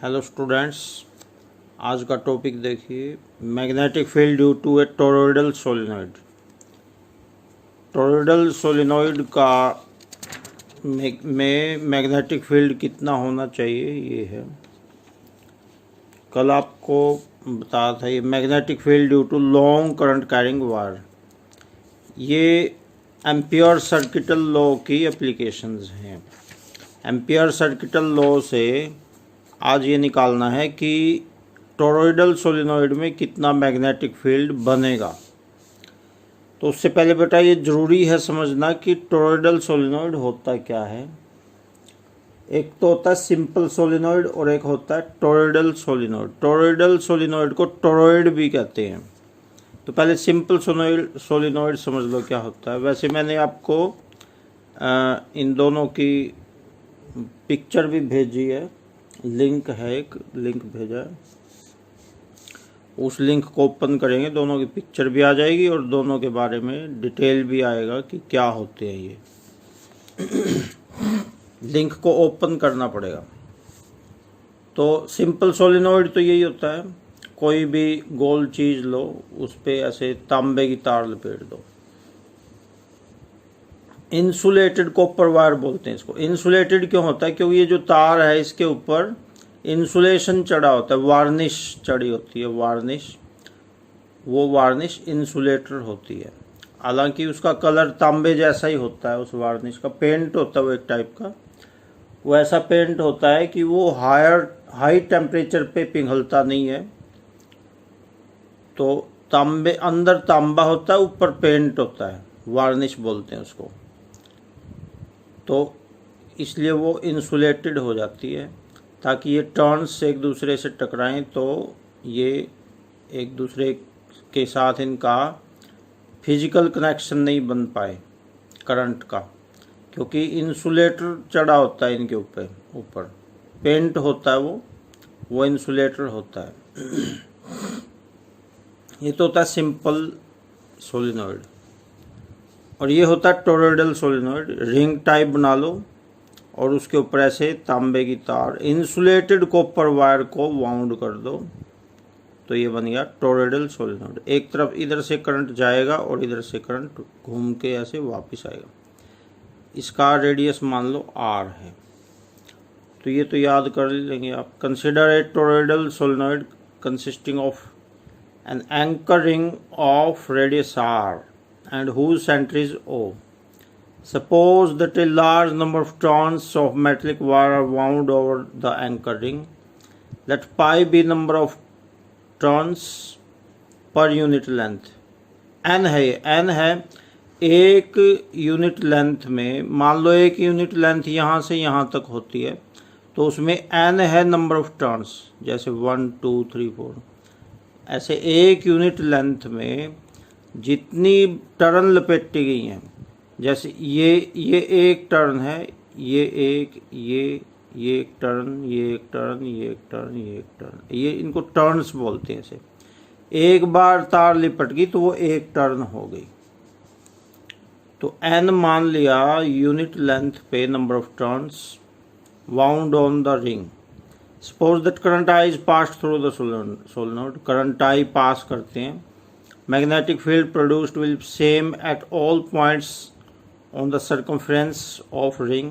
Hello students, आज का topic देखिए, magnetic field due to a toroidal solenoid. Toroidal solenoid का में मैग्नेटिक फील्ड कितना होना चाहिए, ये है। कल आपको बताया था ये magnetic field due to long current carrying wire. ये एम्पियर सर्किटल लॉ की एप्लीकेशंस हैं। एम्पियर सर्किटल लॉ से आज ये निकालना है कि टोरॉइडल सोलिनॉइड में कितना मैग्नेटिक फील्ड बनेगा। तो उससे पहले बेटा ये ज़रूरी है समझना कि टोरॉइडल सोलिनॉइड होता क्या है। एक तो होता है सिंपल सोलिनॉइड और एक होता है टोरॉइडल सोलिनॉइड। टोरॉइडल सोलिनॉइड को टोरॉइड भी कहते हैं। तो पहले सिंपल सोलिनॉइड समझ लो क्या होता है। वैसे मैंने आपको इन दोनों की पिक्चर भी भेजी है, लिंक है, एक लिंक भेजा है। उस लिंक को ओपन करेंगे, दोनों की पिक्चर भी आ जाएगी और दोनों के बारे में डिटेल भी आएगा कि क्या होते हैं ये। लिंक को ओपन करना पड़ेगा। तो सिंपल सोलिनॉइड तो यही होता है, कोई भी गोल चीज़ लो, उस पर ऐसे तांबे की तार लपेट दो। इंसुलेटेड कॉपर वायर बोलते हैं इसको। इंसुलेटेड क्यों होता है? क्योंकि ये जो तार है इसके ऊपर इंसुलेशन चढ़ा होता है, वार्निश चढ़ी होती है। वार्निश, वो वार्निश इंसुलेटर होती है। हालांकि उसका कलर तांबे जैसा ही होता है। उस वार्निश का पेंट होता है वो एक टाइप का, वो ऐसा पेंट होता है कि वो हाई टेम्परेचर पे पिघलता नहीं है। तो तांबे, अंदर तांबा होता है, ऊपर पेंट होता है, वार्निश बोलते हैं उसको। तो इसलिए वो इंसुलेटेड हो जाती है ताकि ये टर्न्स एक दूसरे से टकराएं तो ये एक दूसरे के साथ इनका फिजिकल कनेक्शन नहीं बन पाए करंट का, क्योंकि इंसुलेटर चढ़ा होता है इनके ऊपर पेंट होता है, वो इंसुलेटर होता है। ये तो होता है सिंपल सोलिनॉइड। और ये होता है टोरॉइडल सोलिनॉइड। रिंग टाइप बना लो और उसके ऊपर ऐसे तांबे की तार, इंसुलेटेड कॉपर वायर को वाउंड कर दो, तो ये बन गया टोरॉइडल सोलिनॉइड। एक तरफ इधर से करंट जाएगा और इधर से करंट घूम के ऐसे वापस आएगा। इसका रेडियस मान लो r है। तो ये तो याद कर लेंगे आप। Consider a toroidal solenoid consisting of an anchor ring of radius r and whose center is O. Suppose that a large number of turns of metallic wire are wound over the anchor ring. Let pi be number of turns per unit length. n है ये, n है एक unit length में। मान लो एक unit length यहाँ से यहाँ तक होती है, तो उसमें n है नंबर ऑफ टर्न्स, जैसे 1 2 3 4। ऐसे एक यूनिट लेंथ में जितनी टर्न लपेटी गई हैं, जैसे ये एक टर्न है, ये एक टर्न, ये एक टर्न, ये एक टर्न, ये एक टर्न, ये इनको टर्न्स बोलते हैं। ऐसे एक बार तार लिपट गई तो वो एक टर्न हो गई। तो n मान लिया यूनिट लेंथ पे number of turns wound on the ring. Suppose that current I is pass through the solenoid. Current I pass करते हैं। Magnetic field produced will be same at all points on the circumference of ring.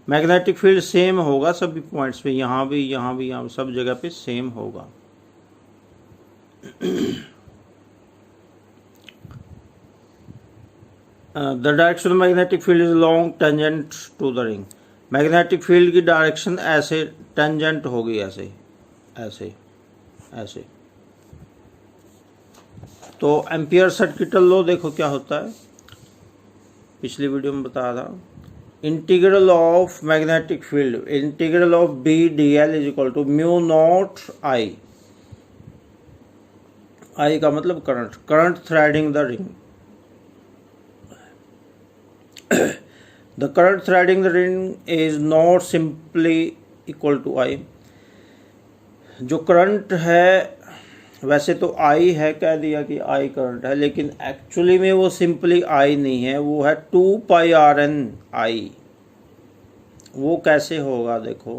Magnetic field same होगा सभी points पे, यहाँ भी, यहाँ भी, यहाँ सब जगह पे सेम होगा। The direction of magnetic field is along tangent to the ring. Magnetic field की डायरेक्शन ऐसे टेंजेंट होगी, ऐसे ऐसे ऐसे। तो एम्पियर सर्किटल लॉ देखो क्या होता है, पिछली वीडियो में बताया था। Integral of magnetic field, integral of B D L is equal to mu naught I. I का मतलब current, current threading the ring. The current threading the ring is not simply equal to I. जो current है, वैसे तो आई है, कह दिया कि आई करंट है, लेकिन एक्चुअली में वो सिंपली आई नहीं है, वो है 2 पाई आर एन आई। वो कैसे होगा देखो,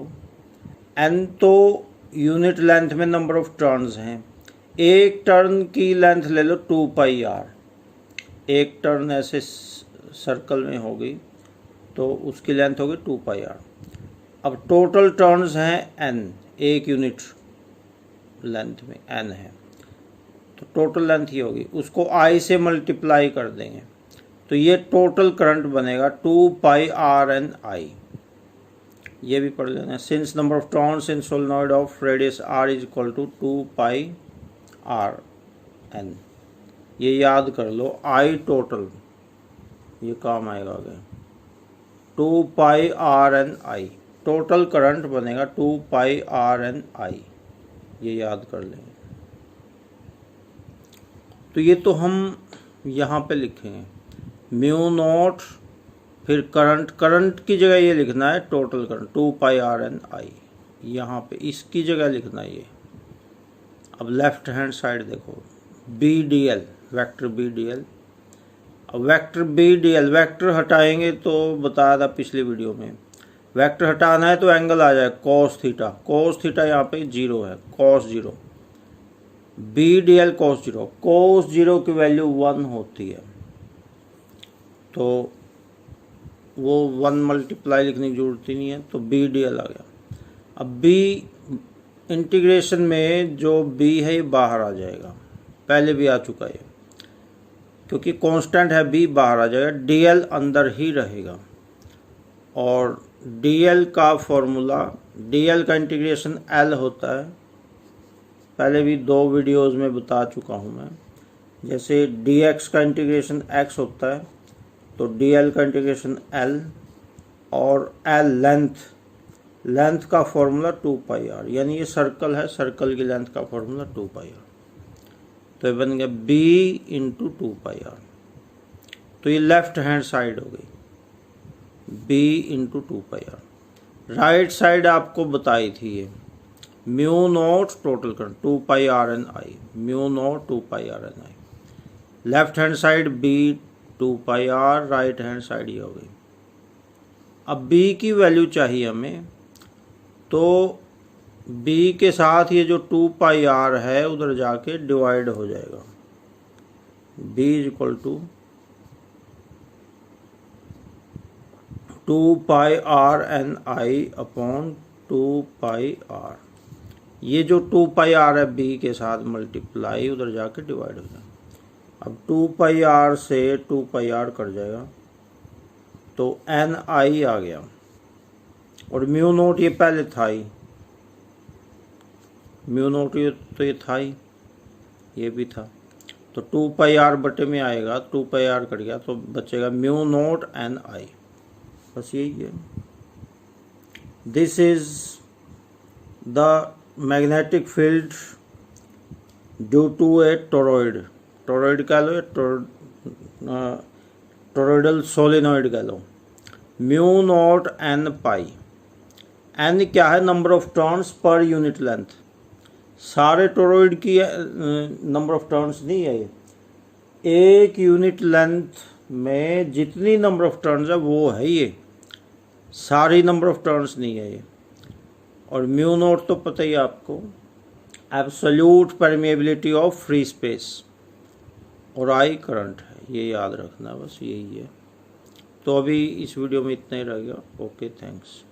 एन तो यूनिट लेंथ में नंबर ऑफ टर्न्स हैं। एक टर्न की लेंथ ले लो 2 पाई आर, एक टर्न ऐसे सर्कल में होगी तो उसकी लेंथ होगी 2 पाई आर। अब टोटल टर्न्स हैं n, एक यूनिट लेंथ में n है, तो टोटल लेंथ ही होगी, उसको I से मल्टीप्लाई कर देंगे तो ये टोटल करंट बनेगा 2 पाई आर एन आई। ये भी पढ़ लेना। Since number of turns in solenoid of radius r is equal to 2 pi R N, ये याद कर लो। I टोटल, ये काम आएगा आगे, 2 pi R N I, total current बनेगा 2 पाई आर एन आई, ये याद कर लेंगे। तो ये तो हम यहाँ पे लिखेंगे म्यू नॉट, फिर करंट की जगह ये लिखना है total current 2 pi R N I, यहाँ पे इसकी जगह लिखना है ये। अब लेफ्ट हैंड साइड देखो, B D L, vector B D L. अब vector B D L, vector हटाएंगे तो बताया था पिछली वीडियो में, वैक्टर हटाना है तो एंगल आ जाए कॉस थीटा, कॉस थीटा यहाँ पे 0 है, cos 0, B D L cos 0, cos 0 की वैल्यू 1 होती है, तो वो 1 मल्टीप्लाई लिखने की जरूरत ही नहीं है, तो बी डी एल आ गया। अब बी इंटीग्रेशन में जो बी है ये बाहर आ जाएगा, पहले भी आ चुका है क्योंकि कांस्टेंट है, बी बाहर आ जाएगा, डी एल अंदर ही रहेगा। और डी एल का फॉर्मूला, डी एल का इंटीग्रेशन एल होता है, पहले भी 2 वीडियोस में बता चुका हूँ मैं। जैसे डी एक्स का इंटीग्रेशन एक्स होता है तो डी एल का इंटीग्रेशन एल, और एल लेंथ का फॉर्मूला 2 पाई आर, यानी ये सर्कल है, सर्कल की लेंथ का फॉर्मूला 2 पाई आर, तो ये बन गया b इंटू 2 पाई आर। तो ये लेफ्ट हैंड साइड हो गई, b into 2 pi R. Right side आपको बताई थी ये mu naught total current 2 pi R N I, mu naught 2 pi R N I. Left hand side b 2 pi R, right hand side ये हो गई। अब b की वैल्यू चाहिए हमें, तो b के साथ ये जो 2 पाई आर है उधर जाके डिवाइड हो जाएगा, b is equal to 2 pi R N I upon 2 pi R. ये जो 2 पाई आर है b के साथ मल्टीप्लाई, उधर जाके डिवाइड हो जाएगा। अब 2 पाई आर से 2 पाई आर कट जाएगा तो एन आई आ गया, और म्यू नोट ये पहले था ही, म्यू नोट ये तो ये था ही, ये भी था, तो 2 पाई आर बटे में आएगा, 2 पाई आर कट गया तो बचेगा म्यू नोट एन आई, बस यही है। This is the magnetic field due to a toroid, toroid कह लो, टोरॉइडल सोलेनॉइड कह लो। Mu naught N pi, N क्या है, number of turns per unit length. सारे टोरॉइड की नंबर ऑफ टर्न्स नहीं है ये, एक यूनिट लेंथ में जितनी नंबर ऑफ टर्न्स है वो है ये, सारी नंबर ऑफ टर्न्स नहीं है ये। और म्यू नॉट तो पता ही है आपको, absolute permeability of free space, और आई करंट है, ये याद रखना, बस यही है। तो अभी इस वीडियो में इतना ही रह गया। Okay, thanks.